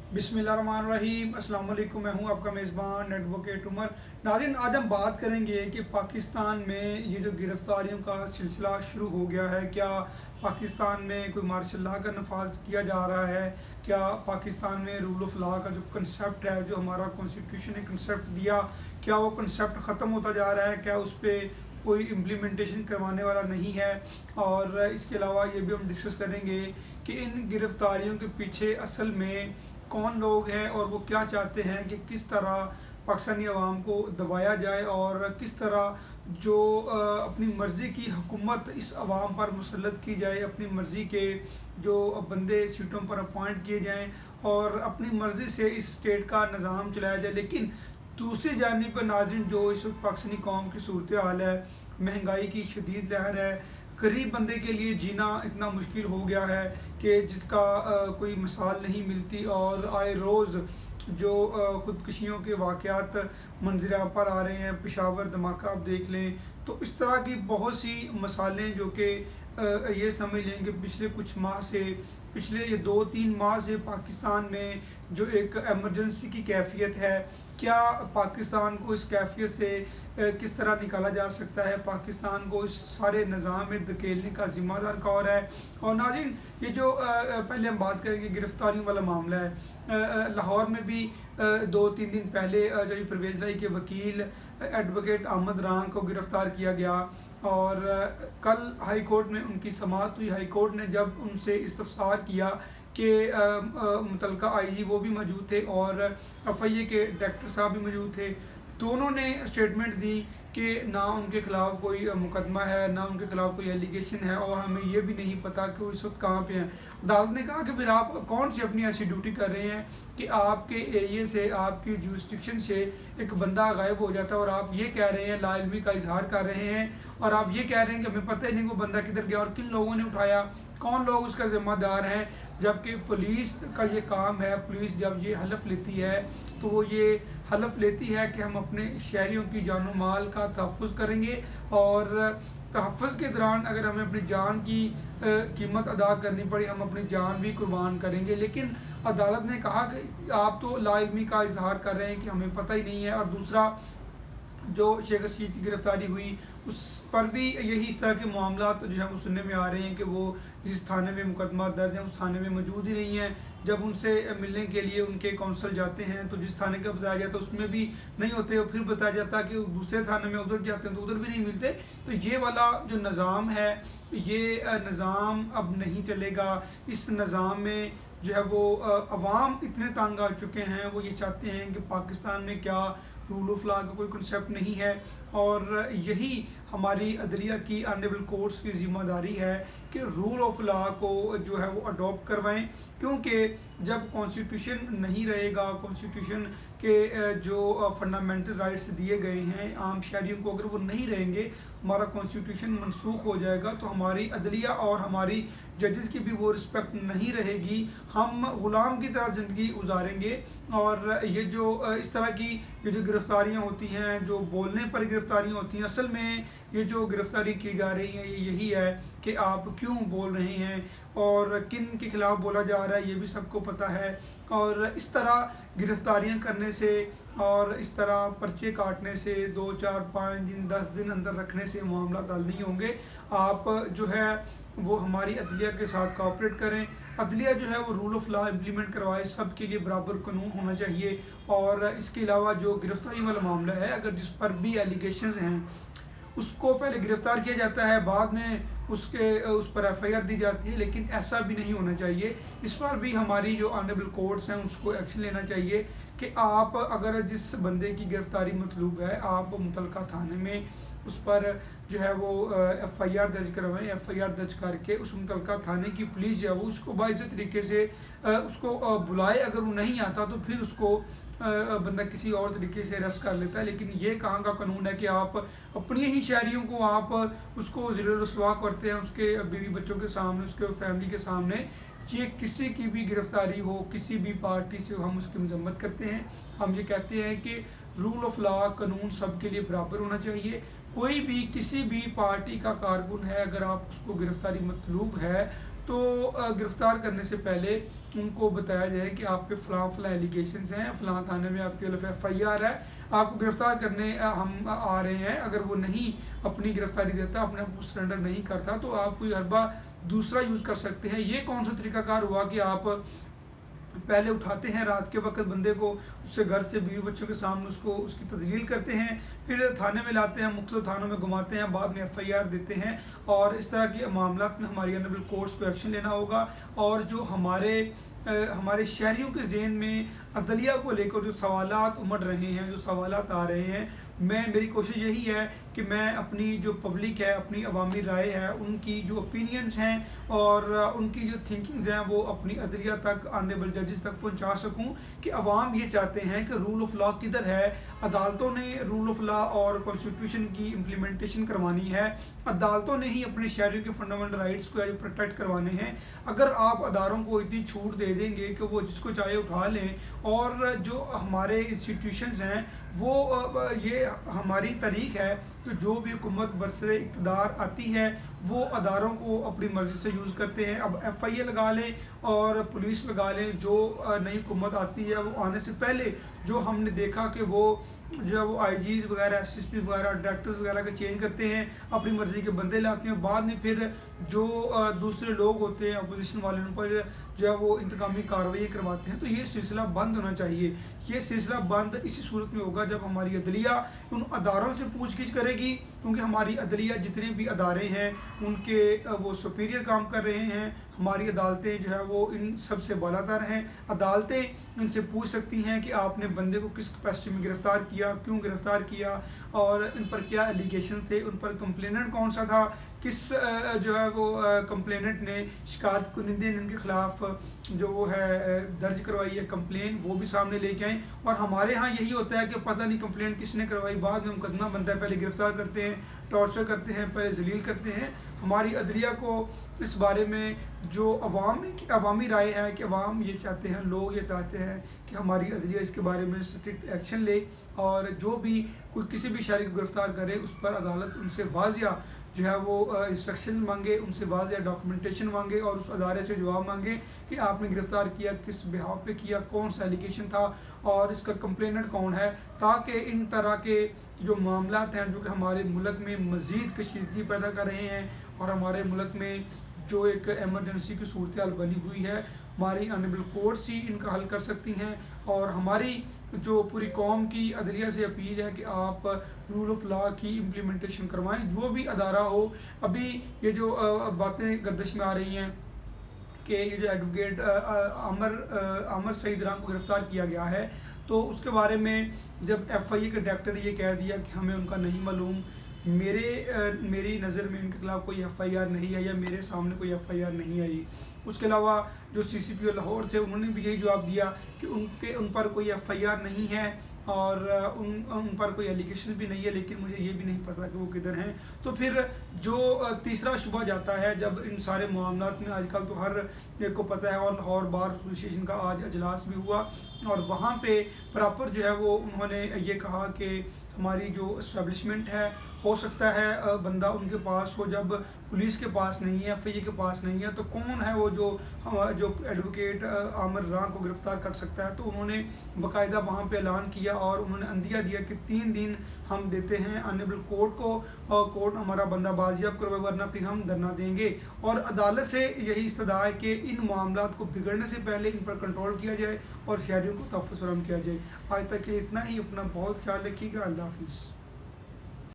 बिस्मिल्लाहिर्रहमानिर्रहीम। अस्सलाम वालेकुम। मैं हूं आपका मेज़बान एडवोकेट उमर। नाज़रीन, आज हम बात करेंगे कि पाकिस्तान में ये जो गिरफ़्तारियों का सिलसिला शुरू हो गया है, क्या पाकिस्तान में कोई मार्शल लॉ का नफाज किया जा रहा है? क्या पाकिस्तान में रूल ऑफ़ लॉ का जो कंसेप्ट है, जो हमारा कॉन्स्टिट्यूशन ने कंसेप्ट दिया, क्या वो कंसेप्ट ख़त्म होता जा रहा है? क्या उस पर कोई इम्प्लीमेंटेशन करवाने वाला नहीं है? और इसके अलावा ये भी हम डिस्कस करेंगे कि इन गिरफ़्तारियों के पीछे असल में कौन लोग हैं और वो क्या चाहते हैं कि किस तरह पाकिस्तानी अवाम को दबाया जाए और किस तरह जो अपनी मर्ज़ी की हुकूमत इस अवाम पर मुसल्लत की जाए, अपनी मर्ज़ी के जो बंदे सीटों पर अपॉइंट किए जाएं और अपनी मर्ज़ी से इस स्टेट का निज़ाम चलाया जाए। लेकिन दूसरी जानिब पर नाज़रीन, जो इस वक्त पाकिस्तानी कौम की सूरत हाल है, महंगाई की शदीद लहर है, गरीब बंदे के लिए जीना इतना मुश्किल हो गया है कि जिसका कोई मिसाल नहीं मिलती, और आए रोज़ जो ख़ुदकुशियों के वाक़यात मंज़र पर आ रहे हैं, पेशावर धमाका आप देख लें, तो इस तरह की बहुत सी मसालें जो कि ये समझ लें कि पिछले कुछ माह से, पिछले ये 2-3 माह से पाकिस्तान में जो एक एमरजेंसी की कैफियत है, क्या पाकिस्तान को इस कैफियत से किस तरह निकाला जा सकता है, पाकिस्तान को इस सारे निज़ाम में धकेलने का ज़िम्मेदार कौन है? और नाज़रीन, ये जो पहले हम बात करेंगे गिरफ़्तारियों वाला मामला है। लाहौर में भी 2-3 दिन पहले जो परवेज़ लाई के वकील एडवोकेट अहमद रान को गिरफ़्तार किया गया, और कल हाई कोर्ट में उनकी समाअत हुई। हाई कोर्ट ने जब उनसे इस्तफ़सार किया कि मुतलका आईजी वो भी मौजूद थे और एफआईए के डायरेक्टर साहब भी मौजूद थे, दोनों ने स्टेटमेंट दी कि ना उनके ख़िलाफ़ कोई मुकदमा है, ना उनके ख़िलाफ़ कोई एलिगेशन है, और हमें ये भी नहीं पता कि वो इस वक्त कहाँ पे हैं। अदालत ने कहा कि फिर आप कौन सी अपनी ऐसी ड्यूटी कर रहे हैं कि आपके एरिए से, आपकी जुरिस्डिक्शन से एक बंदा गायब हो जाता है और आप ये कह रहे हैं, लाइल्मी का इजहार कर रहे हैं, और आप ये कह रहे हैं कि हमें पता ही नहीं वो बंदा किधर गया और किन लोगों ने उठाया, कौन लोग उसका ज़िम्मेदार हैं। जबकि पुलिस का ये काम है, पुलिस जब ये हलफ लेती है तो वो ये हलफ लेती है कि हम अपने शहरियों की जान माल का तहफ़्फ़ुज़ करेंगे, और तहफ़्फ़ुज़ के दौरान अगर हमें अपनी जान की कीमत अदा करनी पड़ी, हम अपनी जान भी कुर्बान करेंगे। लेकिन अदालत ने कहा कि आप तो लाइल्मी का इजहार कर रहे हैं कि हमें पता ही नहीं है। और दूसरा, जो शेख रशीद की गिरफ़्तारी हुई उस पर भी यही इस तरह के मामला जो है वो सुनने में आ रहे हैं कि वो जिस थाने में मुकदमा दर्ज है उस थाने में मौजूद ही नहीं है। जब उनसे मिलने के लिए उनके काउंसिल जाते हैं तो जिस थाने का बताया जाता है उसमें भी नहीं होते, और फिर बताया जाता है कि दूसरे थाने में उधर जाते हैं तो उधर भी नहीं मिलते। तो ये वाला जो निज़ाम है, ये निज़ाम अब नहीं चलेगा। इस निज़ाम में जो है वो अवाम इतने तंग आ चुके हैं, वो ये चाहते हैं कि पाकिस्तान में क्या रूल ऑफ लॉ का कोई कंसेप्ट नहीं है, और यही हमारी अदलिया की ऑनरेबल कोर्ट्स की ज़िम्मेदारी है कि रूल ऑफ लॉ को जो है वो अडॉप्ट करवाएं। क्योंकि जब कॉन्स्टिट्यूशन नहीं रहेगा, कॉन्स्टिट्यूशन के जो फंडामेंटल राइट्स दिए गए हैं आम शहरियों को, अगर वो नहीं रहेंगे, हमारा कॉन्स्टिट्यूशन मनसूख हो जाएगा, तो हमारी अदलिया और हमारी जजेस की भी वो रिस्पेक्ट नहीं रहेगी, हम ग़ुलाम की तरह ज़िंदगी गुजारेंगे। और ये जो इस तरह की ये जो गिरफ़्तारियाँ होती हैं, जो बोलने पर गिरफ़्तारियाँ होती हैं, असल में ये जो गिरफ़्तारी की जा रही है ये यही है कि आप क्यों बोल रहे हैं और किन के ख़िलाफ़ बोला जा रहा है, ये भी सबको पता है। और इस तरह गिरफ़्तारियाँ करने से और इस तरह पर्चे काटने से 2-4-5 दिन 10 दिन अंदर रखने से मामला हल नहीं होंगे। आप जो है वो हमारी अदलिया के साथ कोऑपरेट करें। अदलिया जो है वो रूल ऑफ लॉ इम्प्लीमेंट करवाए, सब के लिए बराबर कानून होना चाहिए। और इसके अलावा जो गिरफ़्तारी वाला मामला है, अगर जिस पर भी एलिगेशंस हैं उसको पहले गिरफ़्तार किया जाता है, बाद में उस पर एफआईआर दी जाती है, लेकिन ऐसा भी नहीं होना चाहिए। इस पर भी हमारी जो ऑनरेबल कोर्ट्स हैं उसको एक्शन लेना चाहिए कि आप अगर जिस बंदे की गिरफ़्तारी मतलूब है, आप मुतलका थाने में उस पर जो है वो एफआईआर दर्ज करवाएं। एफआईआर दर्ज करके उस मुतलका थाने की पुलिस जो है वो उसको बाइज़्ज़त तरीके से उसको बुलाए। अगर वो नहीं आता तो फिर उसको बंदा किसी और तरीके से अरेस्ट कर लेता है। लेकिन ये कहाँ का कानून है कि आप अपने ही शहरियों को आप उसको ज़िल्ल रसवा करते हैं, उसके बीवी बच्चों के सामने, उसके फैमिली के सामने। ये किसी की भी गिरफ़्तारी हो, किसी भी पार्टी से हो, हम उसकी मजम्मत करते हैं। हम ये कहते हैं कि रूल ऑफ लॉ, कानून सब के लिए बराबर होना चाहिए। कोई भी किसी भी पार्टी का कारकुन है, अगर आप उसको गिरफ़्तारी मतलूब है तो गिरफ़्तार करने से पहले उनको बताया जाए कि आप पे फ़लाँ एलिगेशंस हैं, फ़लाँ थाने में आपके खिलाफ FIR है, आपको गिरफ़्तार करने हम आ रहे हैं। अगर वो नहीं अपनी गिरफ़्तारी देता, अपने आप को सरेंडर नहीं करता, तो आप कोई हरबा दूसरा यूज़ कर सकते हैं। ये कौन सा तरीक़ाकार हुआ कि आप पहले उठाते हैं रात के वक्त बंदे को, उससे घर से बीवी बच्चों के सामने उसको उसकी तज़लील करते हैं, फिर थाने में लाते हैं, मुख्तलिफ थानों में घुमाते हैं, बाद में FIR देते हैं। और इस तरह के मामलात में हमारी ऑनरेबल कोर्ट्स को एक्शन लेना होगा। और जो हमारे शहरियों के ज़हन में अदलिया को लेकर जो सवालात उमड़ रहे हैं, जो सवालात आ रहे हैं, मेरी कोशिश यही है कि मैं अपनी जो पब्लिक है, अपनी अवामी राय है, उनकी जो ओपिनियंस हैं और उनकी जो थिंकिंग्स हैं, वो अपनी अदलिया तक, ऑनरेबल जजेस तक पहुंचा सकूं कि अवाम ये चाहते हैं कि रूल ऑफ लॉ किधर है। अदालतों ने रूल ऑफ लॉ और कॉन्स्टिट्यूशन की इम्प्लीमेंटेशन करवानी है, अदालतों ने ही अपने शहरियों के फंडामेंटल राइट्स को प्रोटेक्ट करवाने हैं। अगर आप अदारों को इतनी छूट दे देंगे कि वो जिसको चाहे उठा लें, और जो हमारे इंस्टीट्यूशंस हैं वो ये हमारी तारीख है कि जो भी हुकूमत बरसरे इक़्तिदार आती है वो अदारों को अपनी मर्ज़ी से यूज़ करते हैं। अब FIA लगा लें और पुलिस लगा लें, जो नई हुकूमत आती है वो आने से पहले जो हमने देखा कि वो जो वो IGs वगैरह, SSP वगैरह, डायरेक्टर्स वगैरह के चेंज करते हैं, अपनी मर्ज़ी के बंदे लाते हैं, बाद में फिर जो दूसरे लोग होते हैं अपोजिशन वाले उन पर जो है वो इंतकामी कार्रवाई करवाते हैं। तो ये सिलसिला बंद होना चाहिए। ये सिलसिला बंद इसी सूरत में होगा जब हमारी अदलिया उन अदारों से पूछगिछ करेगी, क्योंकि हमारी अदलिया जितने भी अदारे हैं उनके वो सुपीरियर काम कर रहे हैं। हमारी अदालतें जो है वो इन सब से बालातर हैं। अदालतें इनसे पूछ सकती हैं कि आपने बंदे को किस कैपेसिटी में गिरफ़्तार किया, क्यों गिरफ़्तार किया, और इन पर क्या एलिगेशन थे, उन पर कंप्लेनेंट कौन सा था, किस जो है वो कंप्लेनेंट ने, शिकायत कुनिंदे ने उनके ख़िलाफ़ जो वो है दर्ज करवाई है कंप्लेन, वो भी सामने लेके आएँ। और हमारे यहाँ यही होता है कि पता नहीं कंप्लेंट किसने करवाई, बाद में मुकदमा बनता है, पहले गिरफ़्तार करते हैं, टॉर्चर करते हैं, पहले जलील करते हैं। हमारी अदलिया को इस बारे में जो अवामी राय है कि अवाम ये चाहते हैं, लोग ये चाहते हैं कि हमारी अदलिया इसके बारे में स्ट्रिक्ट एक्शन ले, और जो भी कोई किसी भी शहरी को गिरफ़्तार करे उस पर अदालत उनसे वाज़िया जो है वो इंस्ट्रक्शन मांगे, उनसे वाज़िया डॉक्यूमेंटेशन मांगे और उस अदारे से जवाब मांगे कि आपने गिरफ़्तार किया, किस बिहाव पे किया, कौन सा एलिगेशन था और इसका कंप्लेनेंट कौन है, ताकि इन तरह के जो मामलात हैं जो कि हमारे मुल्क में मज़ीद कशीदगी पैदा कर रहे हैं और हमारे मुल्क में जो एक एमरजेंसी की सूरत हाल बनी हुई है, हमारी ऑनरेबल कोर्ट्स ही इनका हल कर सकती हैं। और हमारी जो पूरी कौम की अदलिया से अपील है कि आप रूल ऑफ लॉ की इम्प्लीमेंटेशन करवाएं, जो भी अदारा हो। अभी ये जो बातें गर्दिश में आ रही हैं कि ये जो एडवोकेट आमर सईद राम को गिरफ़्तार किया गया है, तो उसके बारे में जब FIA के डायरेक्टर ने ये कह दिया कि हमें उनका नहीं मालूम, मेरी नज़र में इनके खिलाफ़ कोई FIR नहीं है या मेरे सामने कोई FIR नहीं आई। उसके अलावा जो CCPO लाहौर थे उन्होंने भी यही जवाब दिया कि उन पर कोई FIR नहीं है और उन पर कोई एलिगेशन भी नहीं है, लेकिन मुझे ये भी नहीं पता कि वो किधर हैं। तो फिर जो तीसरा शुबा जाता है जब इन सारे मामलात में, आजकल तो हर एक को पता है, और लाहौर बार एसोसिएशन का आज अजलास भी हुआ और वहाँ पे प्रॉपर जो है वो उन्होंने ये कहा कि हमारी जो इस्टेब्लिशमेंट है, हो सकता है बंदा उनके पास हो, जब पुलिस के पास नहीं है, FIA के पास नहीं है, तो कौन है वो जो एडवोकेट आमिर रान को गिरफ़्तार कर सकता है। तो उन्होंने बाकायदा वहाँ पे ऐलान किया और उन्होंने अंदिया दिया कि 3 दिन हम देते हैं ऑनरेबल कोर्ट को, और कोर्ट हमारा बंदा बाजियाब करवाए, वरना फिर हम धरना देंगे। और अदालत से यही इस्तदा है कि इन मामलात को बिगड़ने से पहले इन पर कंट्रोल किया जाए और शहरियों को तहफ़्फ़ुज़ फराहम किया जाए। आज तक के लिए इतना ही। अपना बहुत ख्याल रखिएगा। अल्लाह हाफ़िज़।